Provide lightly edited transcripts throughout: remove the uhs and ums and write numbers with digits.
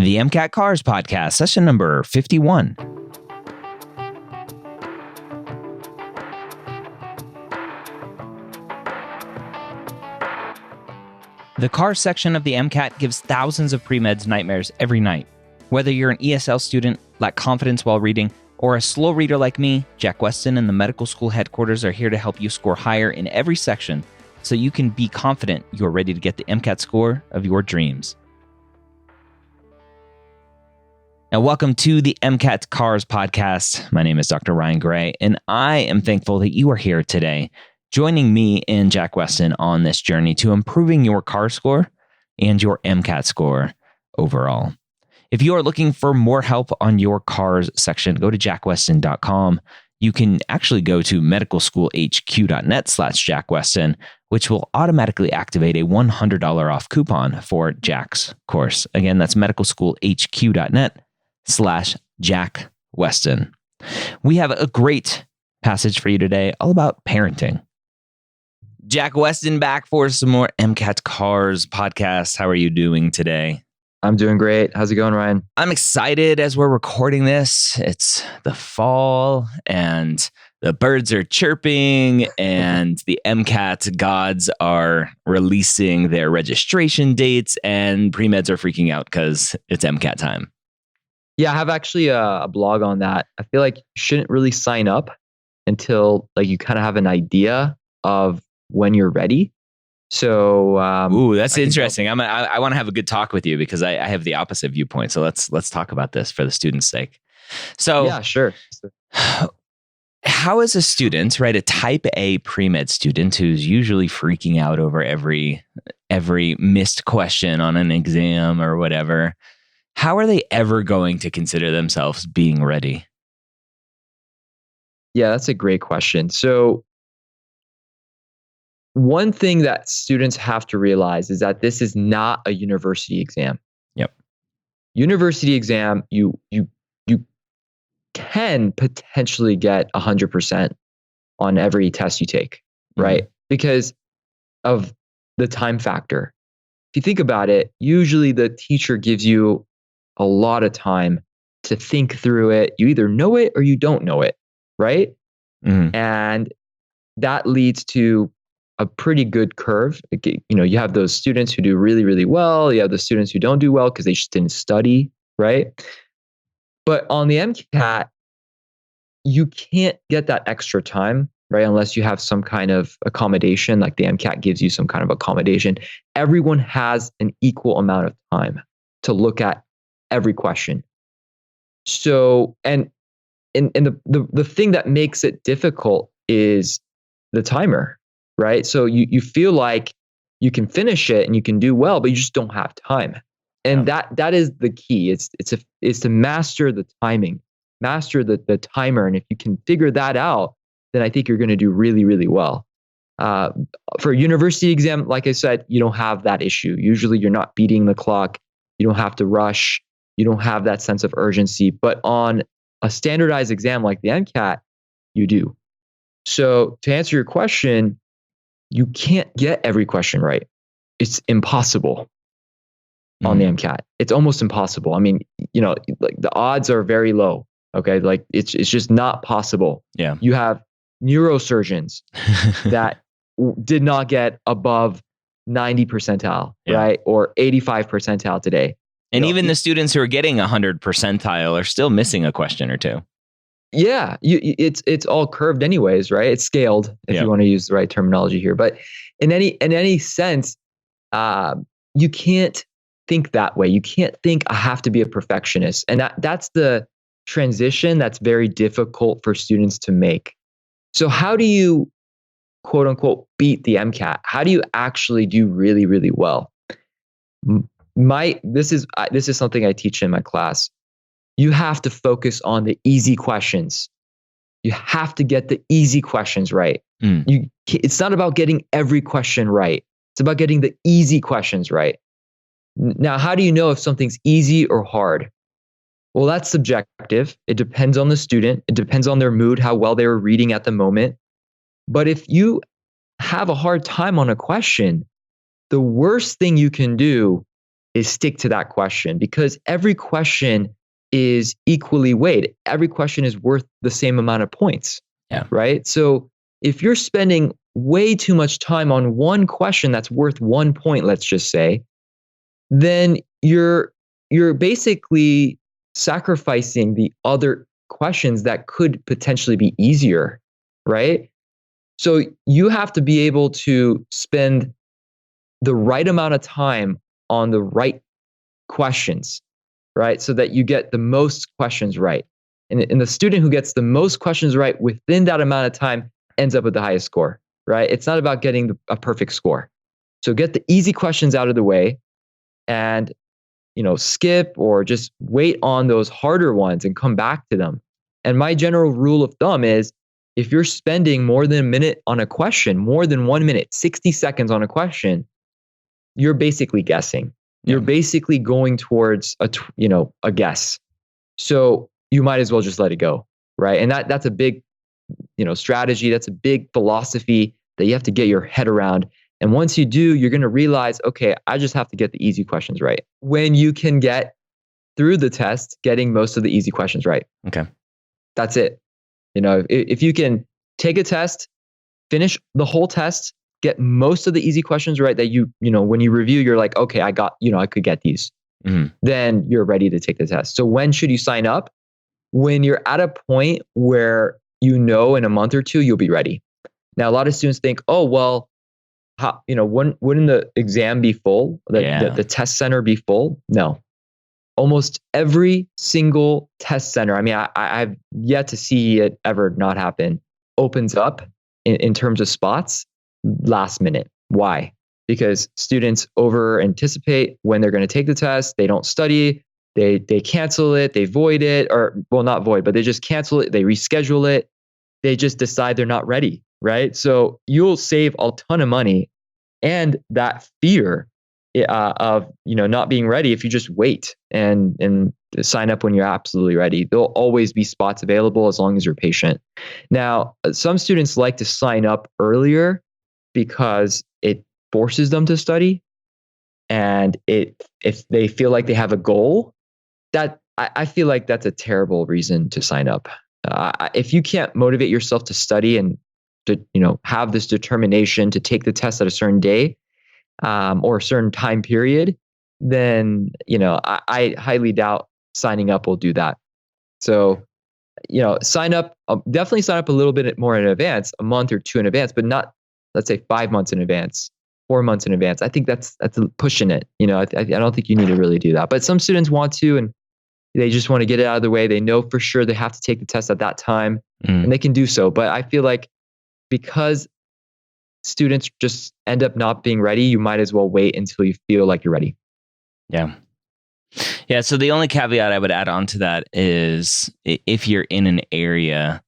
the MCAT Cars Podcast, session number 51. The cars section of the MCAT gives thousands of pre-meds nightmares every night. Whether you're an ESL student, lack confidence while reading, or a slow reader like me, Jack Westin and the medical school headquarters are here to help you score higher in every section so you can be confident you're ready to get the MCAT score of your dreams. Now, welcome to the MCAT Cars Podcast. My name is Dr. Ryan Gray, and I am thankful that you are here today, joining me and Jack Westin on this journey to improving your car score and your MCAT score overall. If you are looking for more help on your cars section, go to jackwestin.com. You can actually go to medicalschoolhq.net/jackwestin, which will automatically activate a $100 off coupon for Jack's course. Again, that's medicalschoolhq.net/jackwestin. We have a great passage for you today, all about parenting. Jack Westin back for some more MCAT Cars podcast. How are you doing today? I'm doing great. How's it going, Ryan? I'm excited as we're recording this. It's the fall and the birds are chirping and the MCAT gods are releasing their registration dates and pre-meds are freaking out because it's MCAT time. Yeah, I have actually a blog on that. I feel like you shouldn't really sign up until you kind of have an idea of when you're ready. So, that's interesting. I want to have a good talk with you because I have the opposite viewpoint. So let's talk about this for the students' sake. So yeah, sure. How is a student, right? A type A pre-med student who's usually freaking out over every missed question on an exam or whatever. How are they ever going to consider themselves being ready? Yeah, that's a great question. So one thing that students have to realize is that this is not a university exam. Yep. University exam, you can potentially get 100% on every test you take, right? Mm-hmm. Because of the time factor. If you think about it, usually the teacher gives you a lot of time to think through it. You either know it or you don't know it, right? Mm-hmm. And that leads to a pretty good curve. You have those students who do really, really well. You have the students who don't do well because they just didn't study, right? But on the MCAT, you can't get that extra time, right? Unless you have some kind of accommodation, like the MCAT gives you some kind of accommodation. Everyone has an equal amount of time to look at every question. So, and the thing that makes it difficult is the timer. Right. So you feel like you can finish it and you can do well, but you just don't have time. And that is the key. It's to master the timing, master the timer. And if you can figure that out, then I think you're going to do really, really well. For a university exam, like I said, you don't have that issue. Usually you're not beating the clock. You don't have to rush. You don't have that sense of urgency. But on a standardized exam like the MCAT, you do. So to answer your question, you can't get every question right. It's impossible on the MCAT. It's almost impossible. I mean, the odds are very low. Okay. It's just not possible. Yeah. You have neurosurgeons that did not get above 90 percentile, right? Or 85 percentile today. And even the students who are getting 100 percentile are still missing a question or two. Yeah, it's all curved anyways, right? It's scaled if you want to use the right terminology here. But in any sense, you can't think that way. You can't think I have to be a perfectionist, and that's the transition that's very difficult for students to make. So how do you, quote unquote, beat the MCAT? How do you actually do really, really well? This is something I teach in my class. You have to focus on the easy questions. You have to get the easy questions right. It's not about getting every question right. It's about getting the easy questions right. Now, how do you know if something's easy or hard? Well, that's subjective. It depends on the student. It depends on their mood, how well they were reading at the moment. But if you have a hard time on a question, the worst thing you can do is stick to that question, because every question is equally weighed. Every question is worth the same amount of points. Yeah. Right. So if you're spending way too much time on one question that's worth 1 point, let's just say, then you're basically sacrificing the other questions that could potentially be easier, right? So you have to be able to spend the right amount of time on the right questions, right? So that you get the most questions right. And the student who gets the most questions right within that amount of time ends up with the highest score, right? It's not about getting a perfect score. So get the easy questions out of the way and, skip or just wait on those harder ones and come back to them. And my general rule of thumb is, if you're spending more than a minute on a question, more than 1 minute, 60 seconds on a question, you're basically guessing. Yeah. You're basically going towards a guess. So you might as well just let it go, right? And that's a big, strategy. That's a big philosophy that you have to get your head around. And once you do, you're going to realize, okay, I just have to get the easy questions right. When you can get through the test, getting most of the easy questions right. Okay. That's it. If you can take a test, finish the whole test, get most of the easy questions right, that when you review, you're like, okay, I could get these. Mm-hmm. Then you're ready to take the test. So when should you sign up? When you're at a point where in a month or two, you'll be ready. Now, a lot of students think, oh, well, wouldn't the exam be full? The test center be full? No. Almost every single test center, I mean, I've yet to see it ever not happen, opens up in terms of spots last minute. Why? Because students over anticipate when they're going to take the test. They don't study. They cancel it. They void it, or well, not void, but they just cancel it. They reschedule it. They just decide they're not ready, right? So you'll save a ton of money and that fear of not being ready if you just wait and sign up when you're absolutely ready. There'll always be spots available as long as you're patient. Now, some students like to sign up earlier because it forces them to study, and if they feel like they have a goal, that I feel like that's a terrible reason to sign up. If you can't motivate yourself to study and to have this determination to take the test at a certain day or a certain time period, then I highly doubt signing up will do that. So sign up, definitely sign up a little bit more in advance, a month or two in advance, but not, let's say, 5 months in advance, 4 months in advance. I think that's pushing it. I don't think you need to really do that. But some students want to, and they just want to get it out of the way. They know for sure they have to take the test at that time, and they can do so. But I feel like because students just end up not being ready, you might as well wait until you feel like you're ready. Yeah. Yeah. So the only caveat I would add on to that is, if you're in an area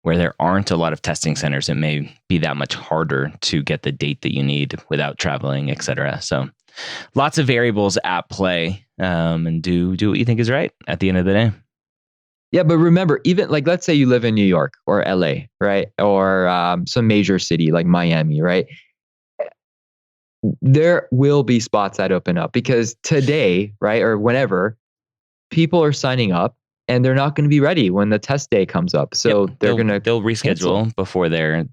where there aren't a lot of testing centers, it may be that much harder to get the date that you need without traveling, et cetera. So lots of variables at play, and do what you think is right at the end of the day. Yeah, but remember, even like, let's say you live in New York or LA, right? Or some major city like Miami, right? There will be spots that open up, because today, right, or whenever, people are signing up and they're not going to be ready when the test day comes up. So they'll reschedule cancel before their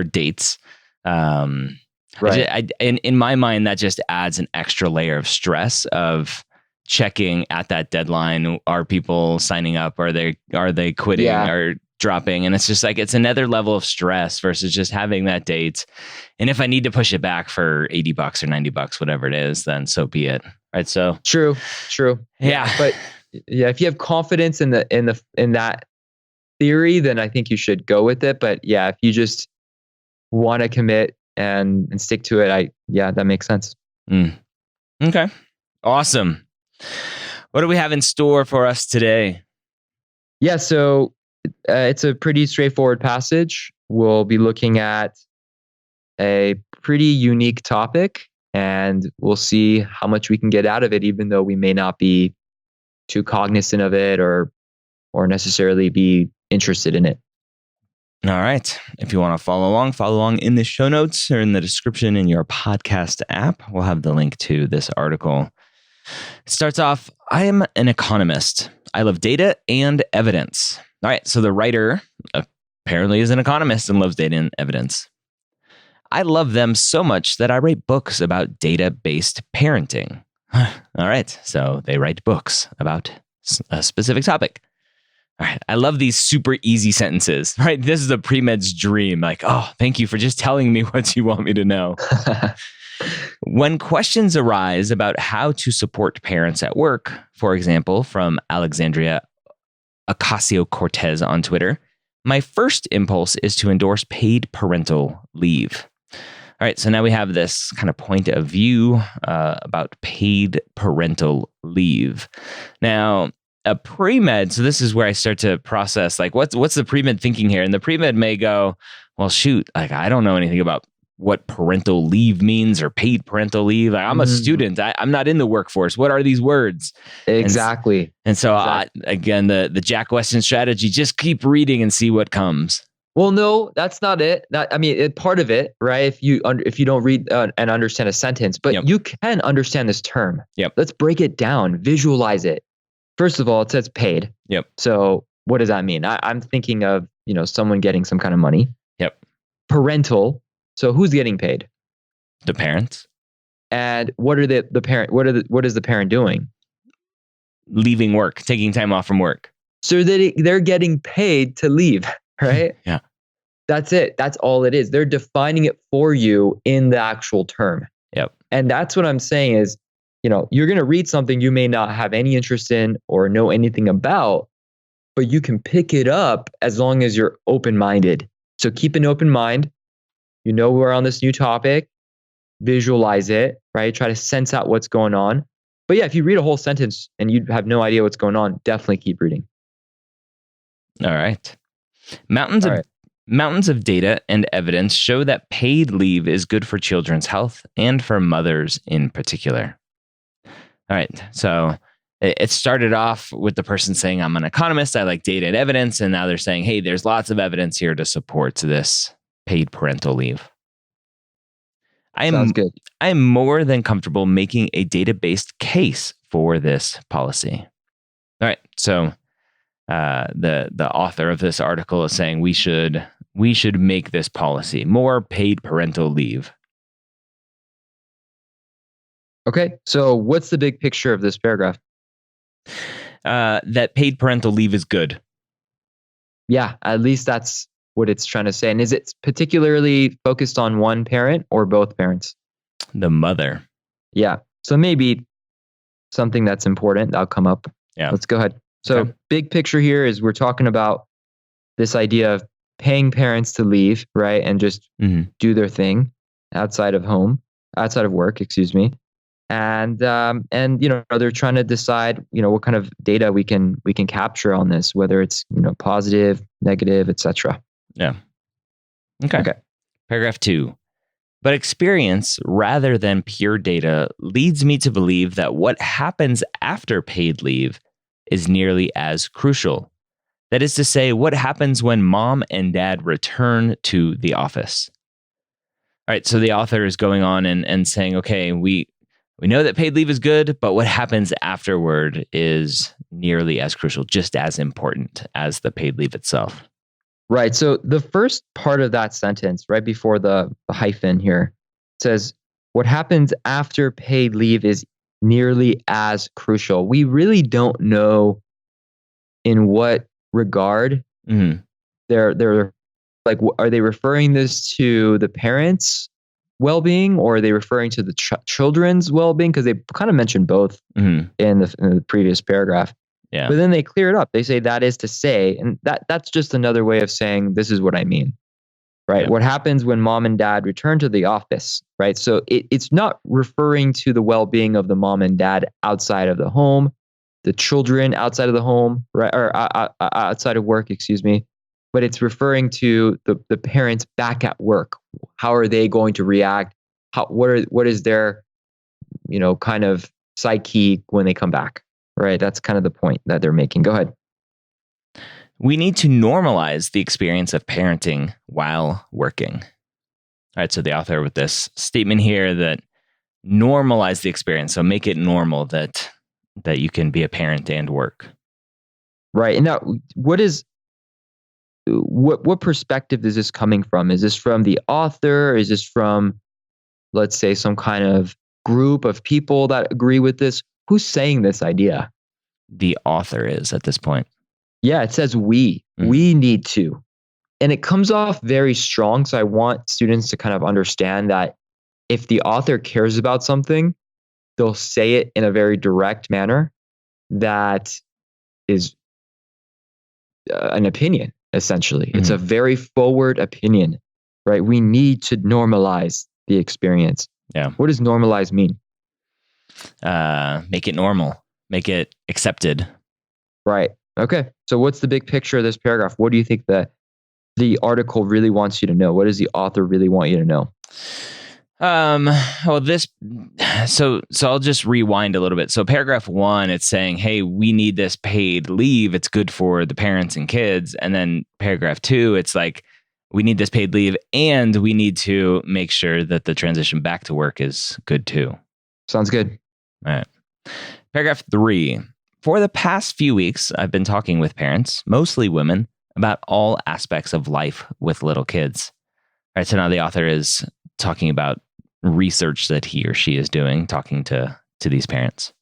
dates. Right. In my mind, that just adds an extra layer of stress of checking at that deadline. Are people signing up? Are they quitting or dropping? And it's just like, it's another level of stress versus just having that date. And if I need to push it back for $80 or $90, whatever it is, then so be it. Right. So true. Yeah. But yeah, if you have confidence in that theory, then I think you should go with it. But yeah, if you just want to commit and stick to it, that makes sense. Okay. Awesome. What do we have in store for us today? Yeah, so it's a pretty straightforward passage. We'll be looking at a pretty unique topic, and we'll see how much we can get out of it, even though we may not be too cognizant of it or necessarily be interested in it. All right. If you want to follow along in the show notes or in the description in your podcast app. We'll have the link to this article. It starts off, I am an economist. I love data and evidence. All right. So the writer apparently is an economist and loves data and evidence. I love them so much that I write books about data-based parenting. All right. So they write books about a specific topic. All right. I love these super easy sentences, right? This is a pre-med's dream. Like, oh, thank you for just telling me what you want me to know. When questions arise about how to support parents at work, for example, from Alexandria Ocasio-Cortez on Twitter, my first impulse is to endorse paid parental leave. All right. So now we have this kind of point of view about paid parental leave. Now, a pre-med, so this is where I start to process, like, what's the pre-med thinking here? And the pre-med may go, well, shoot, like, I don't know anything about what parental leave means or paid parental leave. Like, I'm a student. I'm not in the workforce. What are these words? Exactly. And so, again, the Jack Westin strategy, just keep reading and see what comes. Well, no, that's not it. Part of it, right? If you don't read and understand a sentence, but you can understand this term. Yep. Let's break it down, visualize it. First of all, it says paid. Yep. So what does that mean? I'm thinking of, someone getting some kind of money. Yep. Parental. So who's getting paid? The parents. And what are the parent? What is the parent doing? Leaving work, taking time off from work. So they're getting paid to leave, right? Yeah. That's it. That's all it is. They're defining it for you in the actual term. Yep. And that's what I'm saying is, you're going to read something you may not have any interest in or know anything about, but you can pick it up as long as you're open-minded. So keep an open mind. We're on this new topic, visualize it, right? Try to sense out what's going on. But yeah, if you read a whole sentence and you have no idea what's going on, definitely keep reading. All right. Mountains of data and evidence show that paid leave is good for children's health and for mothers in particular. All right. So it started off with the person saying, I'm an economist. I like data and evidence. And now they're saying, hey, there's lots of evidence here to support this paid parental leave. Sounds good. I am more than comfortable making a data-based case for this policy. All right. So the author of this article is saying we should make this policy more paid parental leave. Okay. So what's the big picture of this paragraph? That paid parental leave is good. Yeah, at least that's what it's trying to say. And is it particularly focused on one parent or both parents? The mother. Yeah. So maybe something that's important that'll come up. Yeah. Let's go ahead. So big picture here is we're talking about this idea of paying parents to leave, right? And just do their thing outside of work, excuse me. And they're trying to decide, what kind of data we can capture on this, whether it's, positive, negative, etc. Yeah. Okay. Paragraph 2. But experience rather than pure data leads me to believe that what happens after paid leave is nearly as crucial. That is to say, what happens when mom and dad return to the office. All right. So the author is going on and saying, okay, we know that paid leave is good, but what happens afterward is nearly as crucial, just as important as the paid leave itself. Right. So the first part of that sentence, right before the hyphen here, says, what happens after paid leave is nearly as crucial. We really don't know in what regard they're like, are they referring this to the parents' well-being, or are they referring to the children's well-being? Because they kind of mentioned both in the previous paragraph. Yeah. But then they clear it up. They say that is to say, and that's just another way of saying this is what I mean, right? Yeah. What happens when mom and dad return to the office, right? So it's not referring to the well-being of the mom and dad outside of the home, the children outside of the home, right? Or outside of work, excuse me. But it's referring to the parents back at work. How are they going to react? What is their, kind of psyche when they come back? Right. That's kind of the point that they're making. Go ahead. We need to normalize the experience of parenting while working. All right, so the author with this statement here that normalize the experience, so make it normal that you can be a parent and work. Right. And now, what perspective is this coming from? Is this from the author? Is this from, let's say, some kind of group of people that agree with this? Who's saying this idea? The author is at this point. Yeah, it says we need to. And it comes off very strong. So I want students to kind of understand that if the author cares about something, they'll say it in a very direct manner that is an opinion, essentially. It's a very forward opinion, right? We need to normalize the experience. Yeah. What does normalize mean? Make it normal. Make it accepted. Right. Okay. So what's the big picture of this paragraph? What do you think that the article really wants you to know? What does the author really want you to know? So I'll just rewind a little bit. So paragraph 1, it's saying, hey, we need this paid leave. It's good for the parents and kids. And then paragraph 2, it's like, we need this paid leave and we need to make sure that the transition back to work is good too. Sounds good. All right. Paragraph 3, for the past few weeks, I've been talking with parents, mostly women, about all aspects of life with little kids. All right. So now the author is talking about research that he or she is doing, talking to these parents.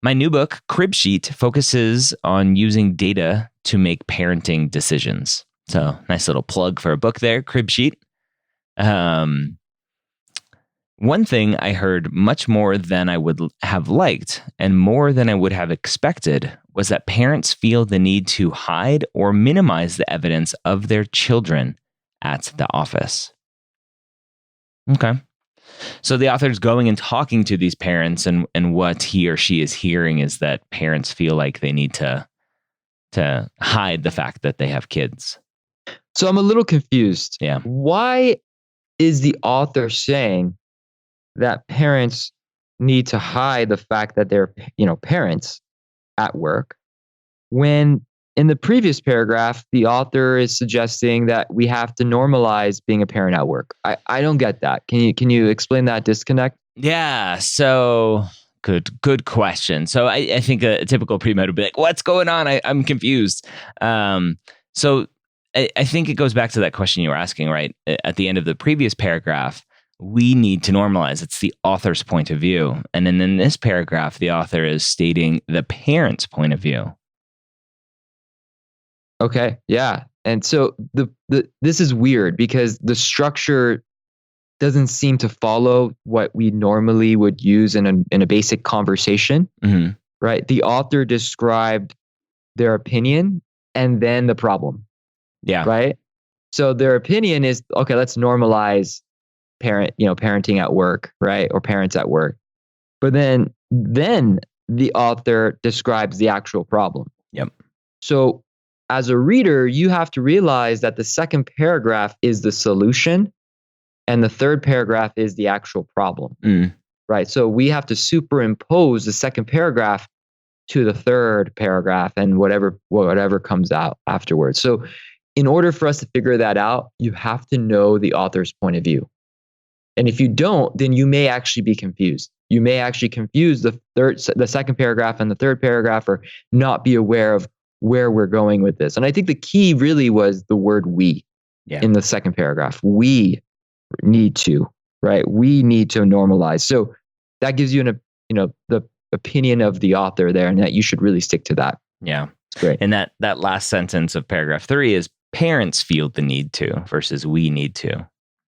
My new book, Crib Sheet, focuses on using data to make parenting decisions. So nice little plug for a book there, Crib Sheet. One thing I heard much more than I would have liked and more than I would have expected was that parents feel the need to hide or minimize the evidence of their children at the office. Okay. So the author's going and talking to these parents, and what he or she is hearing is that parents feel like they need to hide the fact that they have kids. So I'm a little confused. Yeah. Why is the author saying that parents need to hide the fact that they're, parents at work, when in the previous paragraph, the author is suggesting that we have to normalize being a parent at work? I don't get that. Can you explain that disconnect? Yeah. So good question. So I think a typical pre-med would be like, what's going on? I'm confused. So I think it goes back to that question you were asking, right? At the end of the previous paragraph, we need to normalize. It's the author's point of view. And then in this paragraph, the author is stating the parent's point of view. Okay. Yeah. And so this is weird because the structure doesn't seem to follow what we normally would use in a basic conversation, right? The author described their opinion and then the problem. Yeah. Right. So their opinion is, okay, let's normalize parenting at work, right? Or parents at work. But then the author describes the actual problem. Yep. So as a reader, you have to realize that the second paragraph is the solution and the third paragraph is the actual problem, right? So we have to superimpose the second paragraph to the third paragraph and whatever comes out afterwards. So in order for us to figure that out, you have to know the author's point of view. And if you don't, then you may actually be confused. You may actually confuse the second paragraph and the third paragraph, or not be aware of where we're going with this. And I think the key really was the word we in the second paragraph. We need to, right? We need to normalize. So that gives you the opinion of the author there, and that you should really stick to that. Yeah. It's great. And that last sentence of paragraph 3 is parents feel the need to versus we need to.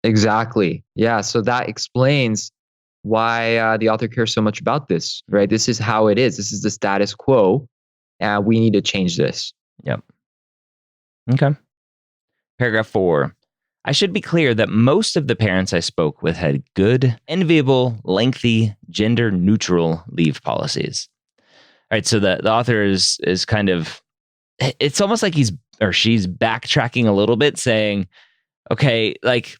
Exactly. Yeah. So that explains why the author cares so much about this, right? This is how it is. This is the status quo. And we need to change this. Yep. Okay. Paragraph 4. I should be clear that most of the parents I spoke with had good, enviable, lengthy, gender-neutral leave policies. All right. So the author is kind of, it's almost like he's or she's backtracking a little bit, saying, okay, like,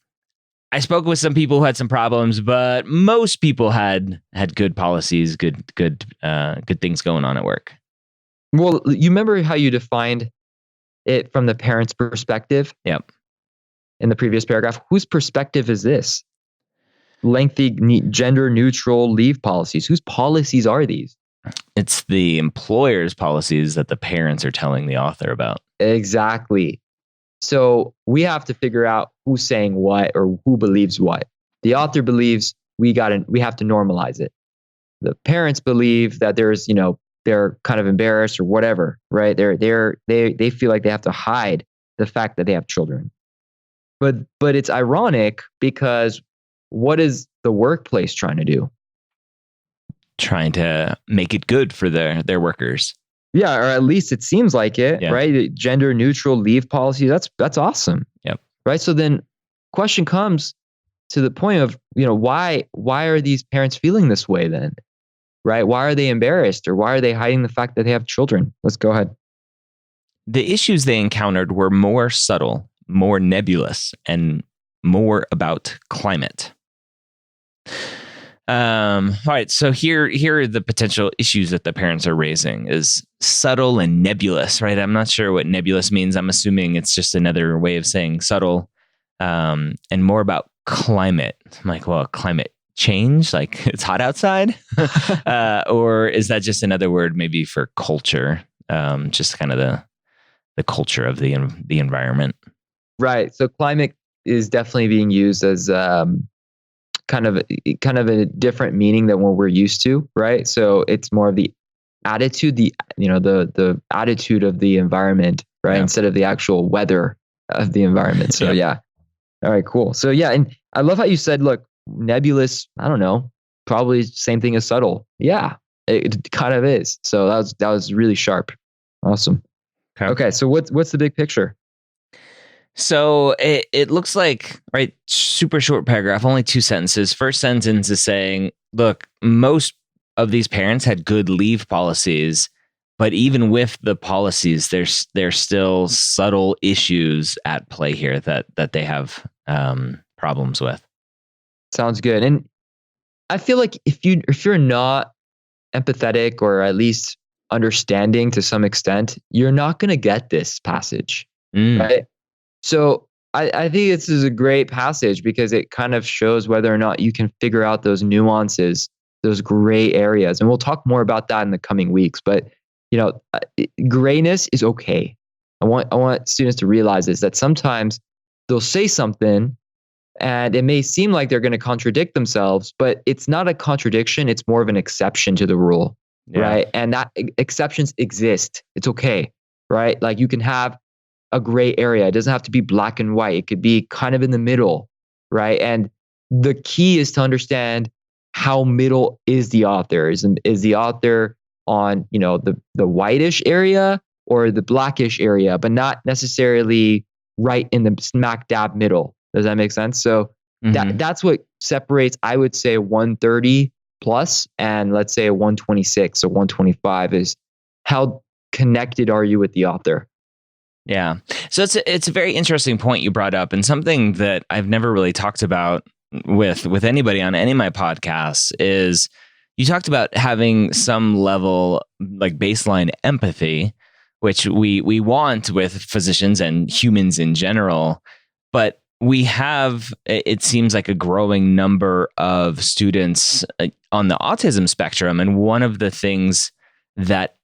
I spoke with some people who had some problems, but most people had good policies, good things going on at work. Well, you remember how you defined it from the parent's perspective. Yep. In the previous paragraph, whose perspective is this? Lengthy gender neutral leave policies. Whose policies are these? It's the employer's policies that the parents are telling the author about. Exactly. So we have to figure out who's saying what or who believes what. The author believes we have to normalize it. The parents believe that there's, they're kind of embarrassed or whatever, right? They feel like they have to hide the fact that they have children. But it's ironic because what is the workplace trying to do? Trying to make it good for their workers. Yeah, or at least it seems like it, right? Gender neutral leave policy, that's awesome. Yep. Right? So then question comes to the point of, why are these parents feeling this way then? Right? Why are they embarrassed or why are they hiding the fact that they have children? Let's go ahead. The issues they encountered were more subtle, more nebulous, and more about climate. All right, so here are the potential issues that the parents are raising is subtle and nebulous, right? I'm not sure what nebulous means. I'm assuming it's just another way of saying subtle, and more about climate. I'm like, well, climate change, like it's hot outside, or is that just another word maybe for culture? Just kind of the culture of the environment. Right. So climate is definitely being used as kind of a different meaning than what we're used to, right? So it's more of the attitude, the attitude of the environment, right? Instead of the actual weather of the environment. So yeah. All right, cool. So yeah, and I love how you said, look, nebulous, I don't know, probably same thing as subtle. Yeah, it kind of is. So that was really sharp. Awesome. Okay, so what's the big picture? So it looks like, right, super short paragraph, only 2 sentences. First sentence is saying, look, most of these parents had good leave policies, but even with the policies, there's still subtle issues at play here that they have problems with. Sounds good. And I feel like if you're not empathetic or at least understanding to some extent, you're not going to get this passage, right? So I think this is a great passage because it kind of shows whether or not you can figure out those nuances, those gray areas. And we'll talk more about that in the coming weeks. But, grayness is okay. I want students to realize this, that sometimes they'll say something and it may seem like they're going to contradict themselves, but it's not a contradiction. It's more of an exception to the rule, right? And that exceptions exist. It's okay, right? Like you can have a gray area. It doesn't have to be black and white. It could be kind of in the middle, right? And the key is to understand how middle is the author. Is the author on, the whitish area or the blackish area, but not necessarily right in the smack dab middle. Does that make sense? So that's what separates, I would say, 130 plus and let's say a 126 or 125 is how connected are you with the author? Yeah. So it's a very interesting point you brought up, and something that I've never really talked about with anybody on any of my podcasts is you talked about having some level like baseline empathy, which we want with physicians and humans in general, but we have, it seems like, a growing number of students on the autism spectrum. And one of the things that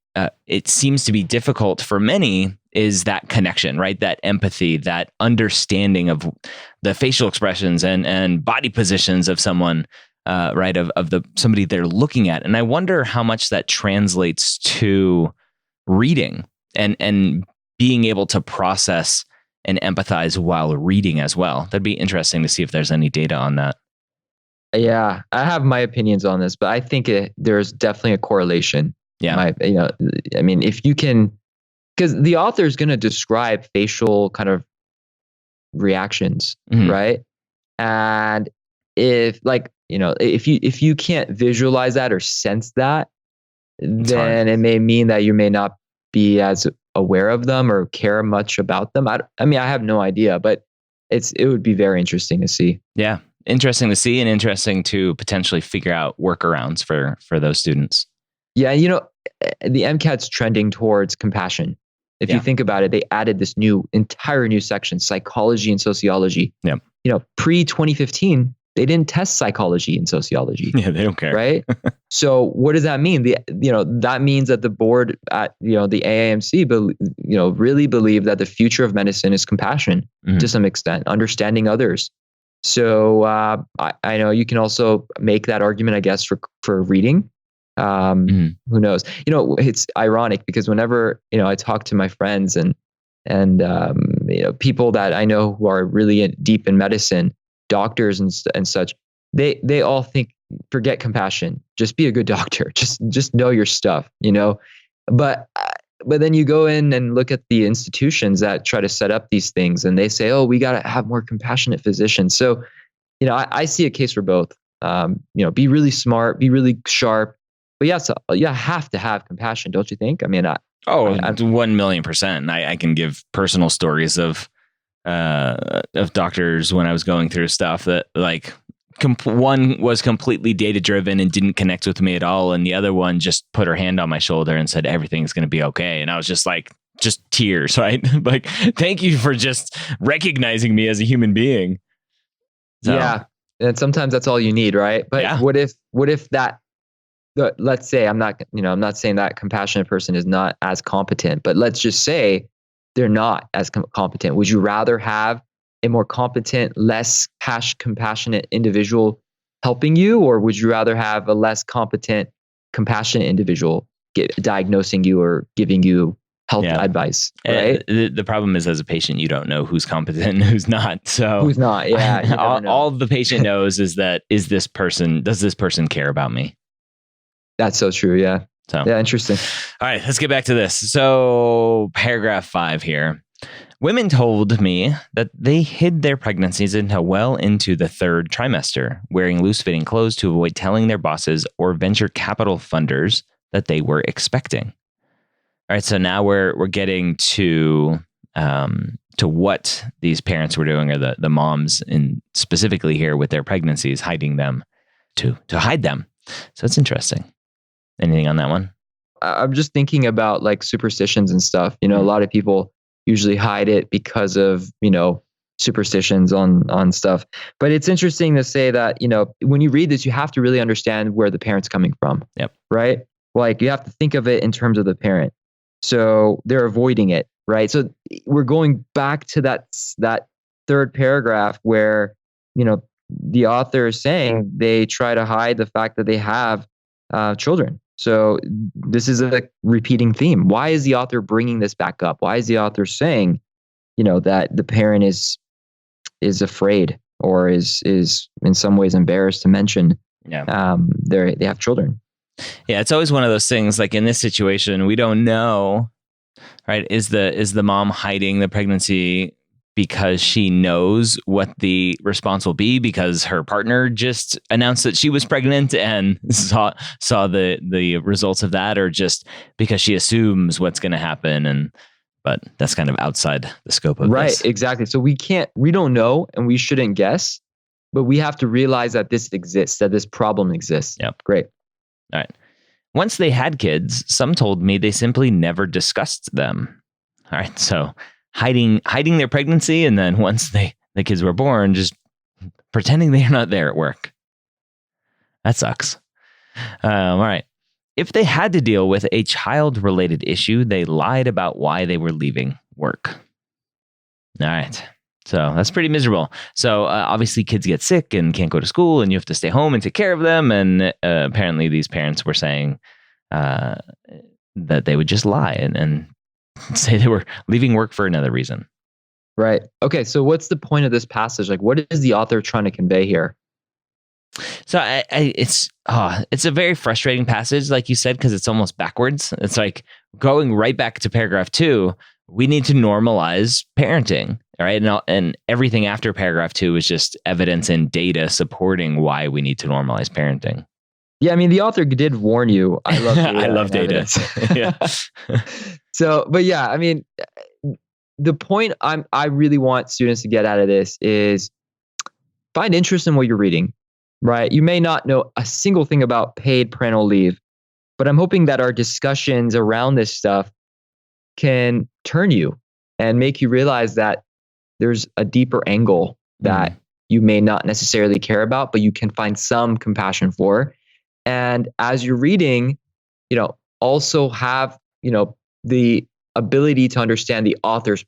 it seems to be difficult for many is that connection, right? That empathy, that understanding of the facial expressions and body positions of someone, right? Of somebody they're looking at. And I wonder how much that translates to reading and being able to process and empathize while reading as well. That'd be interesting to see if there's any data on that. Yeah, I have my opinions on this, but I think there's definitely a correlation. Yeah. If you can, because the author is going to describe facial kind of reactions, right? And if you can't visualize that or sense that, then it may mean that you may not be as aware of them or care much about them. I have no idea, but it would be very interesting to see. Yeah, interesting to see and interesting to potentially figure out workarounds for those students. Yeah, the MCAT's trending towards compassion, If you think about it, they added this entire new section, psychology and sociology. Yeah. Pre 2015, they didn't test psychology and sociology. Yeah, they don't care. Right. So what does that mean? That means that the board at, the AAMC, really believe that the future of medicine is compassion to some extent, understanding others. So I know you can also make that argument, I guess, for reading. Who knows? It's ironic because whenever, I talk to my friends and people that I know who are really deep in medicine, doctors and such, they all think, forget compassion, just be a good doctor, just know your stuff, but then you go in and look at the institutions that try to set up these things and they say, oh, we got to have more compassionate physicians. So, I see a case for both. Be really smart, be really sharp, but you have to have compassion, don't you think? I mean, 1,000,000%. I can give personal stories of doctors when I was going through stuff that one was completely data driven and didn't connect with me at all, and the other one just put her hand on my shoulder and said everything's going to be okay, and I was just tears, right? Thank you for just recognizing me as a human being. So, yeah, and sometimes that's all you need, right? But what if that? Let's say I'm not saying that compassionate person is not as competent, but let's just say they're not as competent. Would you rather have a more competent, less compassionate individual helping you, or would you rather have a less competent, compassionate individual diagnosing you or giving you health advice? Right. The problem is, as a patient, you don't know who's competent and who's not. So who's not? Yeah. all the patient knows is that does this person care about me? That's so true. Yeah. So yeah, interesting. All right, let's get back to this. So paragraph 5 here. Women told me that they hid their pregnancies until well into the 3rd trimester, wearing loose-fitting clothes to avoid telling their bosses or venture capital funders that they were expecting. All right, so now we're getting to what these parents were doing, or the moms in specifically here with their pregnancies, hiding them to hide them. So it's interesting. Anything on that one? I'm just thinking about superstitions and stuff. A lot of people usually hide it because of, superstitions on stuff. But it's interesting to say that, when you read this, you have to really understand where the parent's coming from. Yep. Right? You have to think of it in terms of the parent. So they're avoiding it, right? So we're going back to that 3rd paragraph where, the author is saying they try to hide the fact that they have children. So this is a repeating theme. Why is the author bringing this back up? Why is the author saying, that the parent is afraid or is in some ways embarrassed to mention they have children? Yeah, it's always one of those things. Like in this situation, we don't know, right? Is the mom hiding the pregnancy because she knows what the response will be because her partner just announced that she was pregnant and saw the results of that, or just because she assumes what's going to happen? But that's kind of outside the scope of this. Right, exactly. So we don't know, and we shouldn't guess, but we have to realize that this exists, that this problem exists. Yep. Great. All right. Once they had kids, some told me they simply never discussed them. All right. So hiding their pregnancy, and then once the kids were born, just pretending they're not there at work. That sucks. All right. If they had to deal with a child-related issue, they lied about why they were leaving work. All right. So that's pretty miserable. So obviously kids get sick and can't go to school, and you have to stay home and take care of them. And apparently these parents were saying that they would just lie and say they were leaving work for another reason. Right. Okay. So what's the point of this passage? What is the author trying to convey here? So it's a very frustrating passage, like you said, because it's almost backwards. It's like going right back to paragraph 2. We need to normalize parenting, right? And everything after paragraph 2 is just evidence and data supporting why we need to normalize parenting. Yeah, I mean, the author did warn you. I love data. I love data. Yeah. So, but yeah, I mean, the point I really want students to get out of this is find interest in what you're reading, right? You may not know a single thing about paid parental leave, but I'm hoping that our discussions around this stuff can turn you and make you realize that there's a deeper angle that you may not necessarily care about, but you can find some compassion for. And as you're reading, also have, the ability to understand the author's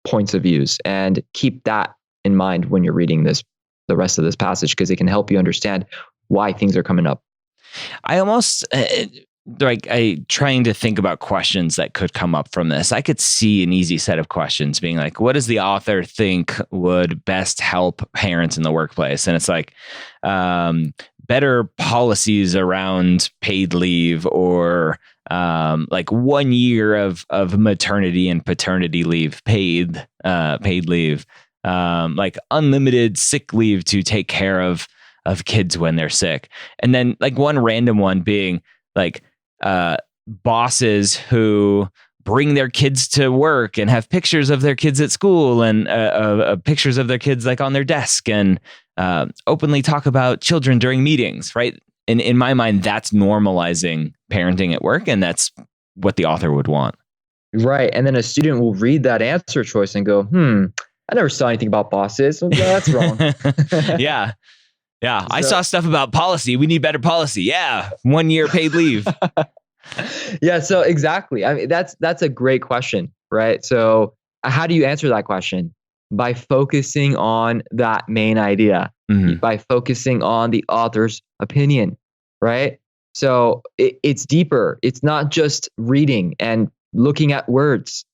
points of views and keep that in mind when you're reading the rest of this passage, because it can help you understand why things are coming up. I almost trying to think about questions that could come up from this. I could see an easy set of questions being like, what does the author think would best help parents in the workplace? And it's like, better policies around paid leave, or like 1 year of maternity and paternity leave, paid leave, like unlimited sick leave to take care of kids when they're sick. And then like one random one being like, bosses who bring their kids to work and have pictures of their kids at school and pictures of their kids like on their desk, and openly talk about children during meetings, right? And in my mind, that's normalizing parenting at work, and that's what the author would want. Right. And then a student will read that answer choice and go, I never saw anything about bosses. Well, that's wrong. Yeah. Yeah. I saw stuff about policy. We need better policy. Yeah. 1 year paid leave. Yeah. So exactly. I mean, that's a great question, right? So how do you answer that question? By focusing on that main idea, by focusing on the author's opinion, right? So it's deeper. It's not just reading and looking at words.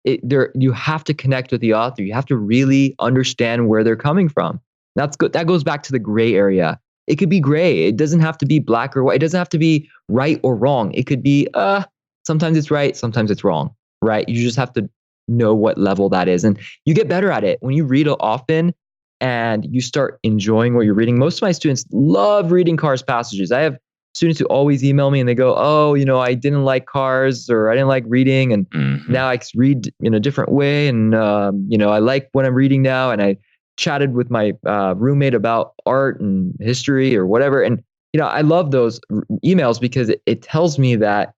You have to connect with the author. You have to really understand where they're coming from. That's good. That goes back to the gray area. It could be gray. It doesn't have to be black or white. It doesn't have to be right or wrong. It could be, sometimes it's right, sometimes it's wrong, right? You just have to know what level that is. And you get better at it when you read often and you start enjoying what you're reading. Most of my students love reading Cars passages. I have students who always email me and they go, oh, I didn't like Cars, or I didn't like reading, and now I read in a different way. And, I like what I'm reading now. And I chatted with my roommate about art and history or whatever. And, I love those emails because it tells me that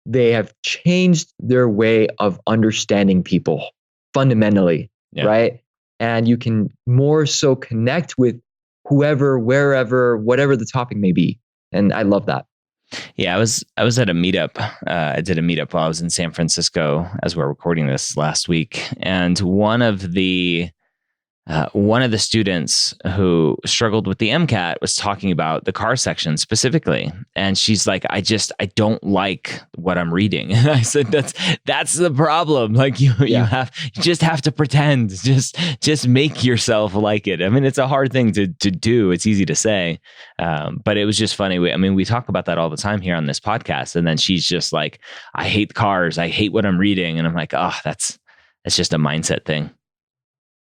they have changed their way of understanding people fundamentally, right? And you can more so connect with whoever, wherever, whatever the topic may be. And I love that. Yeah, I was at a meetup. I did a meetup while I was in San Francisco as we're recording this last week. And one of the students who struggled with the MCAT was talking about the car section specifically. And she's like, I don't like what I'm reading. And I said, that's the problem. Like you just have to pretend, just make yourself like it. I mean, it's a hard thing to do. It's easy to say. But it was just funny. We talk about that all the time here on this podcast. And then she's just like, I hate cars. I hate what I'm reading. And I'm like, oh, that's just a mindset thing.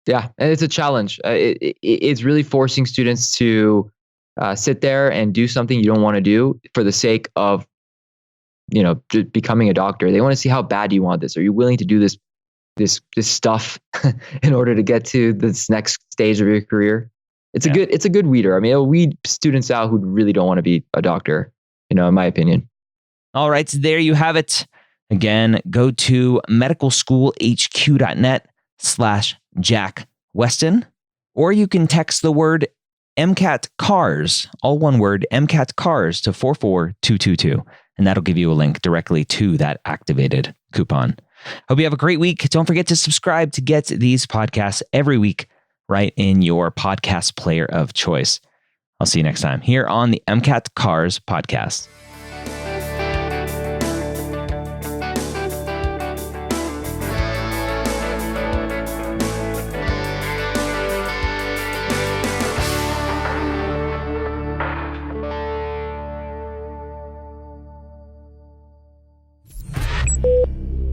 Yeah, and it's a challenge. It's really forcing students to sit there and do something you don't want to do for the sake of, becoming a doctor. They want to see how bad you want this. Are you willing to do this stuff in order to get to this next stage of your career? It's a good weeder. I mean, it'll weed students out who really don't want to be a doctor, in my opinion. All right, so there you have it. Again, go to medicalschoolhq.net/Jack Westin, or you can text the word MCAT CARS, all one word, MCAT CARS, to 44222, and that'll give you a link directly to that activated coupon. Hope you have a great week. Don't forget to subscribe to get these podcasts every week right in your podcast player of choice. I'll see you next time here on the MCAT CARS podcast.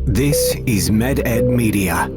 This is MedEd Media.